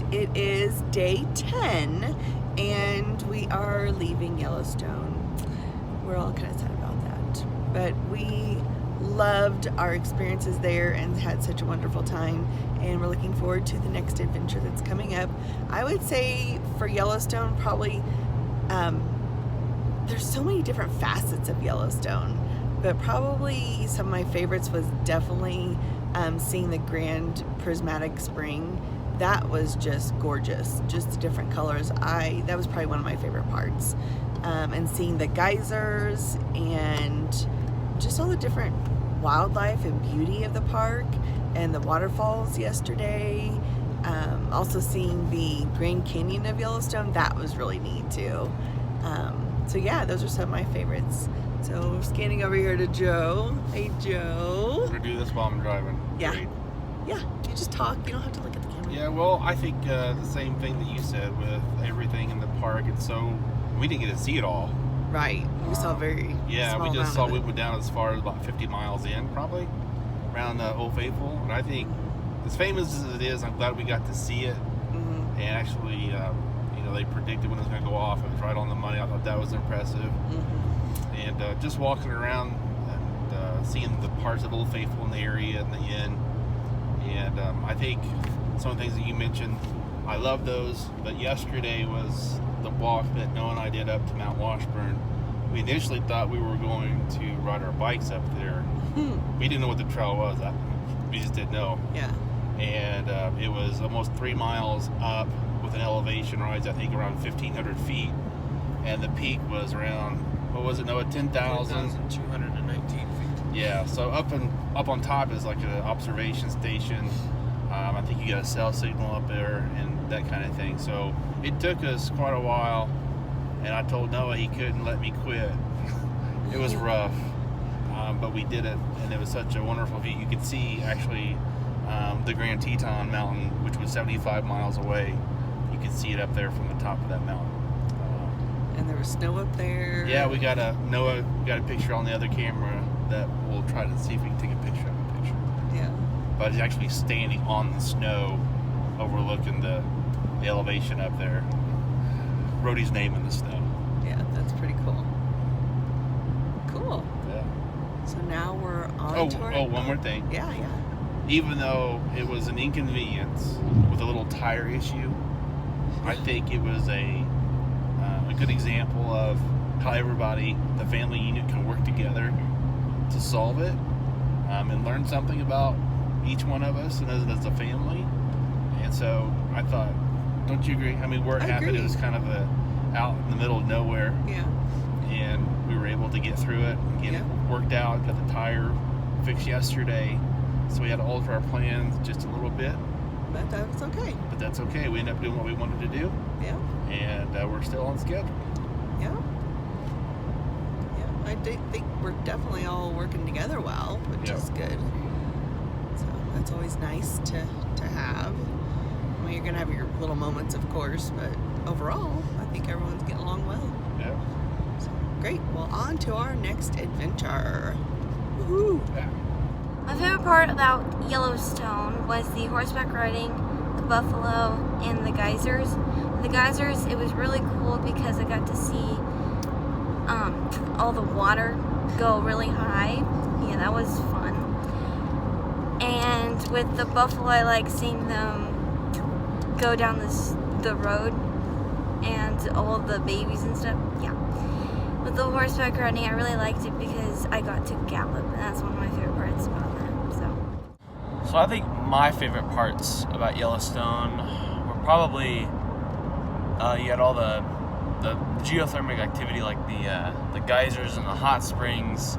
It is day 10, and we are leaving Yellowstone. We're all kind of sad about that, but we loved our experiences there and had such a wonderful time, and we're looking forward to the next adventure that's coming up. I would say for Yellowstone, probably there's so many different facets of Yellowstone, but probably some of my favorites was definitely seeing the Grand Prismatic Spring. That was just gorgeous, just the different colors. That was probably one of my favorite parts. And seeing the geysers and just all the different wildlife and beauty of the park, and the waterfalls yesterday. Also seeing the Grand Canyon of Yellowstone, that was really neat too. So yeah, those are some of my favorites. So we're scanning over here to Joe. Hey Joe. I'm gonna do this while I'm driving. Yeah. Great. Yeah, you just talk, you don't have to look at the camera. Yeah, well, I think the same thing that you said with everything in the park. It's so, we didn't get to see it all. Right, we saw very Yeah, small we just amount saw of we it. went down as far as about 50 miles in, probably, around Old Faithful. And I think, as famous as it is, I'm glad we got to see it. Mm-hmm. And actually, they predicted when it was going to go off. It was right on the money. I thought that was impressive. Mm-hmm. And just walking around and seeing the parts of Old Faithful in the area and the inn. And I think some of the things that you mentioned, I love those. But yesterday was the walk that Noah and I did up to Mount Washburn. We initially thought we were going to ride our bikes up there. Mm-hmm. We didn't know what the trail was. We just didn't know. Yeah. And it was almost 3 miles up with an elevation rise, I think around 1,500 feet. And the peak was around, what was it, Noah, 10,000? 10,219 feet. Yeah, so up on top is like an observation station. I think you got a cell signal up there and that kind of thing. So it took us quite a while, and I told Noah he couldn't let me quit. It was rough, but we did it, and it was such a wonderful view. You could see actually the Grand Teton Mountain, which was 75 miles away. You could see it up there from the top of that mountain. And there was snow up there. Yeah, Noah got a picture on the other camera that we'll try to see if we can take a picture of a picture. Yeah. But he's actually standing on the snow overlooking the elevation up there. Wrote his name in the snow. Yeah, that's pretty cool. Cool. Yeah. So now we're on to our... one more thing. Yeah. Even though it was an inconvenience with a little tire issue, I think it was a good example of how everybody, the family unit, can work together to solve it, and learn something about each one of us and as a family. And so I thought, don't you agree? I mean, where it happened, it was kind of out in the middle of nowhere. Yeah. And we were able to get through it and get it worked out, got the tire fixed yesterday. So we had to alter our plans just a little bit. But that's okay. But that's okay. We ended up doing what we wanted to do. Yeah. And we're still on schedule. Yeah. I think we're definitely all working together well, which is good. So that's always nice to have. I mean, you're going to have your little moments, of course, but overall, I think everyone's getting along well. Yeah. So, great. Well, on to our next adventure. Woohoo! Yeah. My favorite part about Yellowstone was the horseback riding, the buffalo, and the geysers. The geysers, it was really cool because I got to see all the water go really high. Yeah, that was fun. And with the buffalo, I like seeing them go down the road and all the babies and stuff. Yeah. With the horseback riding, I really liked it because I got to gallop, and that's one of my favorite parts about that. So I think my favorite parts about Yellowstone were probably you had all the geothermal activity, like the geysers and the hot springs.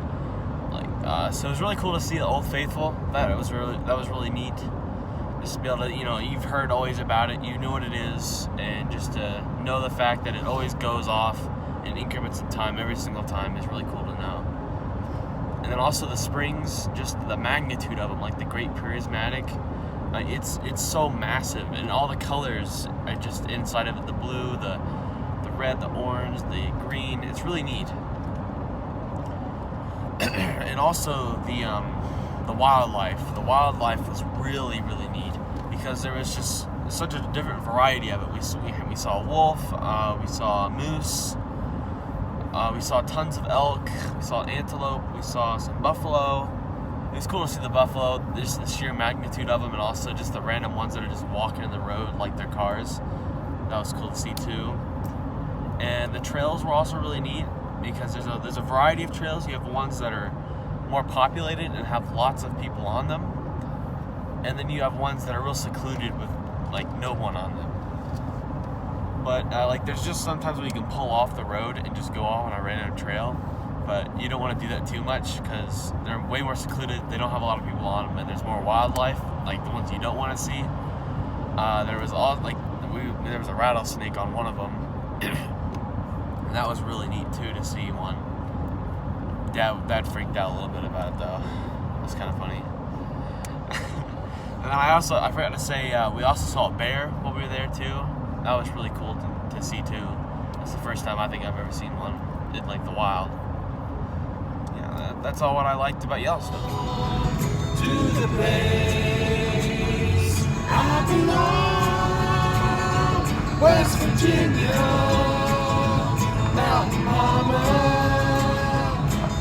So it was really cool to see the Old Faithful. That was really neat. Just to be able to, you've heard always about it, you know what it is, and just to know the fact that it always goes off in increments of time every single time is really cool to know. And then also the springs, just the magnitude of them, like the Great Prismatic. It's so massive, and all the colors are just inside of it, the blue, the red, the orange, the green. It's really neat. And also the wildlife. The wildlife was really, really neat because there was just such a different variety of it. We saw a wolf, we saw a moose, we saw tons of elk, we saw antelope, we saw some buffalo. It was cool to see the buffalo, just the sheer magnitude of them, and also just the random ones that are just walking in the road like their cars. That was cool to see too. And the trails were also really neat because there's a variety of trails. You have ones that are more populated and have lots of people on them, and then you have ones that are real secluded with like no one on them. But like there's just sometimes where you can pull off the road and just go off on a random trail, but you don't want to do that too much because they're way more secluded. They don't have a lot of people on them, and there's more wildlife, like the ones you don't want to see. There was a rattlesnake on one of them. And that was really neat too to see one. Dad freaked out a little bit about it though. It was kind of funny. And then I forgot to say, we also saw a bear while we were there too. That was really cool to see too. That's the first time I think I've ever seen one in like the wild. Yeah, that's all what I liked about Yellowstone. To the place I belong, West Virginia. Mountain Mama,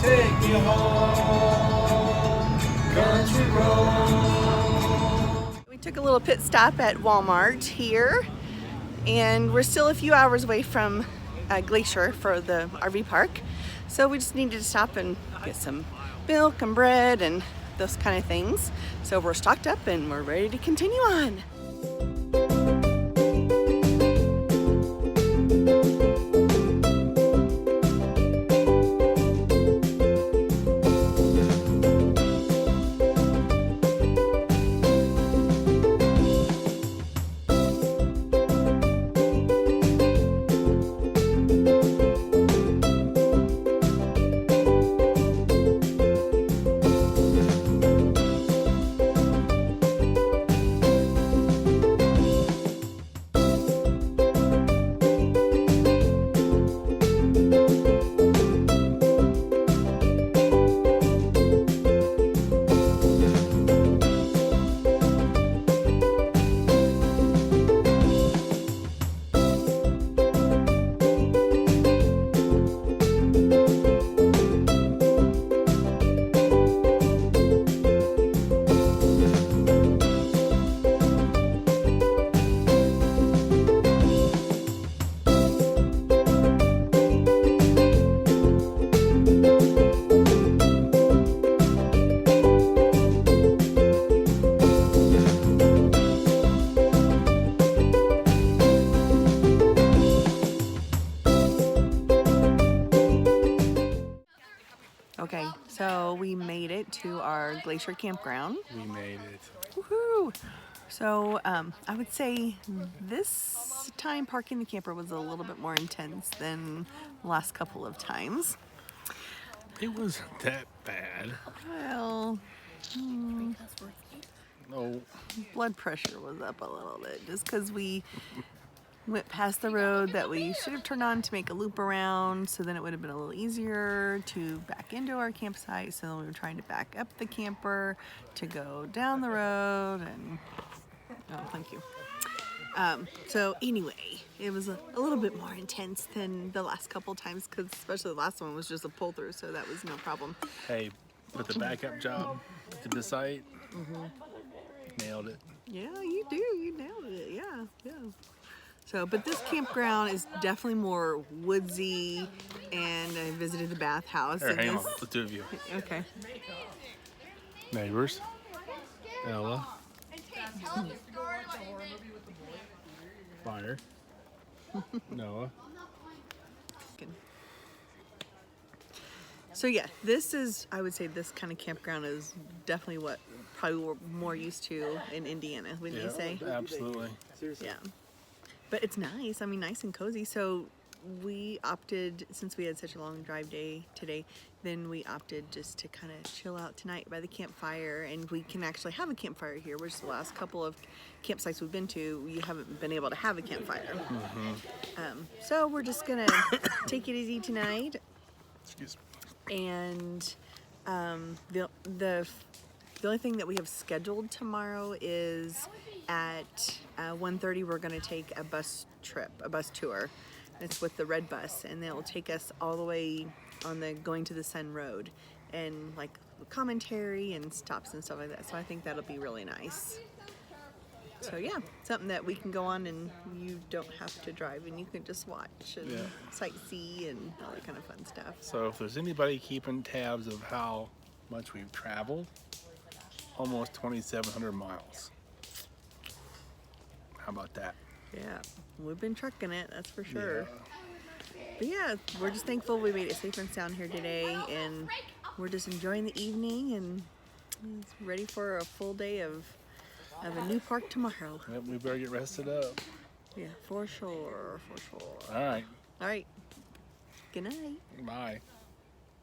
take me home, country road. We took a little pit stop at Walmart here, and we're still a few hours away from Glacier for the RV park. So we just needed to stop and get some milk and bread and those kind of things. So we're stocked up and we're ready to continue on. Okay, so we made it to our Glacier campground. We made it. Woohoo! So I would say this time parking the camper was a little bit more intense than the last couple of times. It wasn't that bad. Well, No. blood pressure was up a little bit just because we went past the road that we should have turned on to make a loop around, so then it would have been a little easier to back into our campsite. So then we were trying to back up the camper to go down the road, and oh, thank you. So anyway, it was a little bit more intense than the last couple times, because especially the last one was just a pull through, so that was no problem. Hey, with the backup job to the site, nailed it. Yeah, you do. You nailed it. Yeah. So, but this campground is definitely more woodsy, and I visited the bathhouse. Here, and hang on, this- the two of you. Okay. Neighbors. Ella. Fire. Noah. Good. So yeah, this is, I would say this kind of campground is definitely what probably we're more used to in Indiana, wouldn't you say? Absolutely. Yeah. But it's nice. I mean, nice and cozy. So we opted, since we had such a long drive day today, then we opted just to kind of chill out tonight by the campfire, and we can actually have a campfire here, which the last couple of campsites we've been to, you haven't been able to have a campfire. So we're just gonna take it easy tonight. Excuse me. And the only thing that we have scheduled tomorrow is at 1:30 we're going to take a bus tour. It's with the red bus, and they'll take us all the way on the Going to the Sun Road, and like commentary and stops and stuff like that. So I think that'll be really nice. So yeah, something that we can go on and you don't have to drive, and you can just watch and sightsee and all that kind of fun stuff. So if there's anybody keeping tabs of how much we've traveled, almost 2,700 miles. How about that? Yeah, we've been trucking it, that's for sure. But yeah, we're just thankful we made it safe and sound here today, and we're just enjoying the evening and ready for a full day of a new park tomorrow. Yep, we better get rested up. Yeah, for sure, for sure. All right. All right. Good night. Bye.